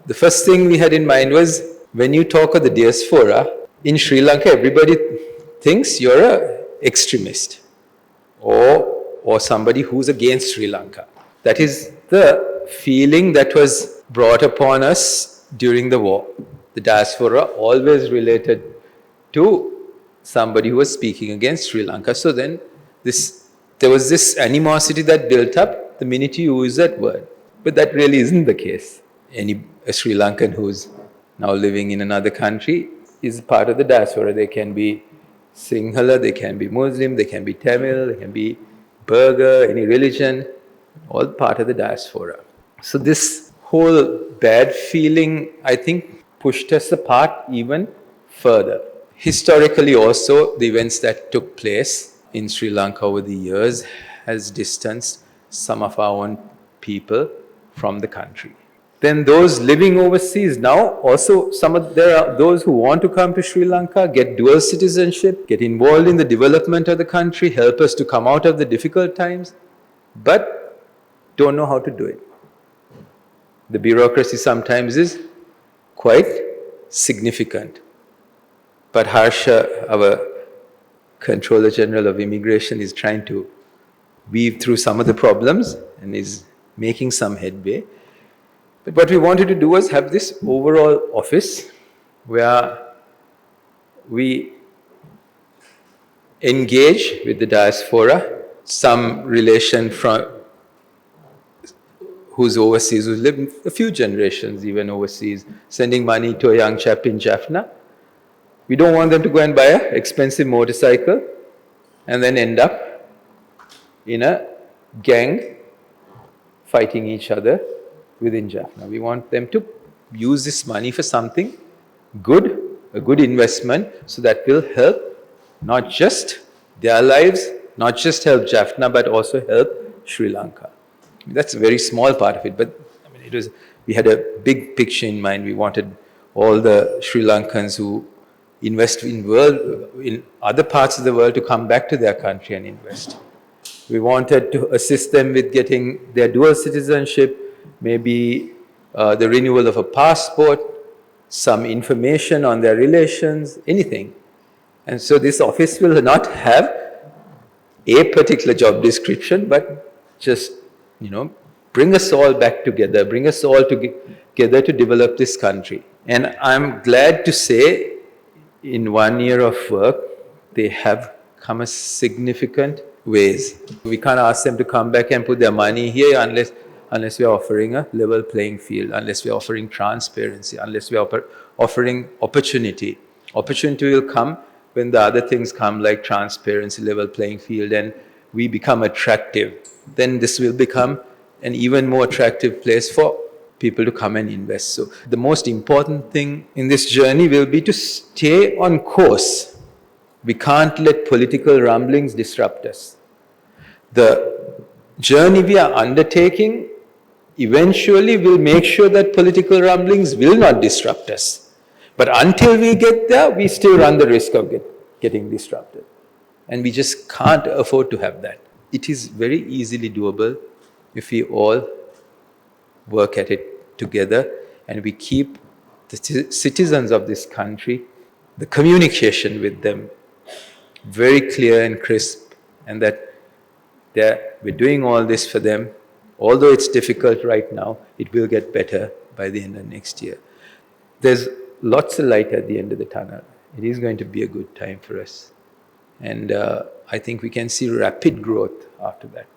The first thing we had in mind was, when you talk of the diaspora, in Sri Lanka, everybody thinks you're an extremist or somebody who's against Sri Lanka. That is the feeling that was brought upon us during the war. The diaspora always related to somebody who was speaking against Sri Lanka. So then there was this animosity that built up the minute you use that word. But that really isn't the case. A Sri Lankan who's now living in another country is part of the diaspora. They can be Sinhala, they can be Muslim, they can be Tamil, they can be Burgher, any religion, all part of the diaspora. So this whole bad feeling, I think, pushed us apart even further. Historically also, the events that took place in Sri Lanka over the years has distanced some of our own people from the country. Then those living overseas now, also there are those who want to come to Sri Lanka, get dual citizenship, get involved in the development of the country, help us to come out of the difficult times, but don't know how to do it. The bureaucracy sometimes is quite significant. But Harsha, our Controller General of Immigration, is trying to weave through some of the problems and is making some headway. But what we wanted to do was have this overall office where we engage with the diaspora, some relation from who's overseas, who's lived a few generations even overseas, sending money to a young chap in Jaffna. We don't want them to go and buy an expensive motorcycle and then end up in a gang fighting each other within Jaffna. We want them to use this money for something good, a good investment, so that will help not just their lives, not just help Jaffna, but also help Sri Lanka. That's a very small part of it, but I mean, we had a big picture in mind. We wanted all the Sri Lankans who invest in other parts of the world to come back to their country and invest. We wanted to assist them with getting their dual citizenship, maybe the renewal of a passport, some information on their relations, anything. And so this office will not have a particular job description, but just, bring us all back together, bring us all together to develop this country. And I'm glad to say, in 1 year of work, they have come a significant ways. We can't ask them to come back and put their money here unless we are offering a level playing field, unless we are offering transparency, unless we are offering opportunity. Opportunity will come when the other things come, like transparency, level playing field, and we become attractive. Then this will become an even more attractive place for people to come and invest. So the most important thing in this journey will be to stay on course. We can't let political rumblings disrupt us. The journey we are undertaking eventually will make sure that political rumblings will not disrupt us. But until we get there, we still run the risk of getting disrupted. And we just can't afford to have that. It is very easily doable if we all work at it together and we keep the citizens of this country, the communication with them, very clear and crisp, and that we're doing all this for them. Although it's difficult right now, it will get better by the end of next year. There's lots of light at the end of the tunnel. It is going to be a good time for us. And I think we can see rapid growth after that.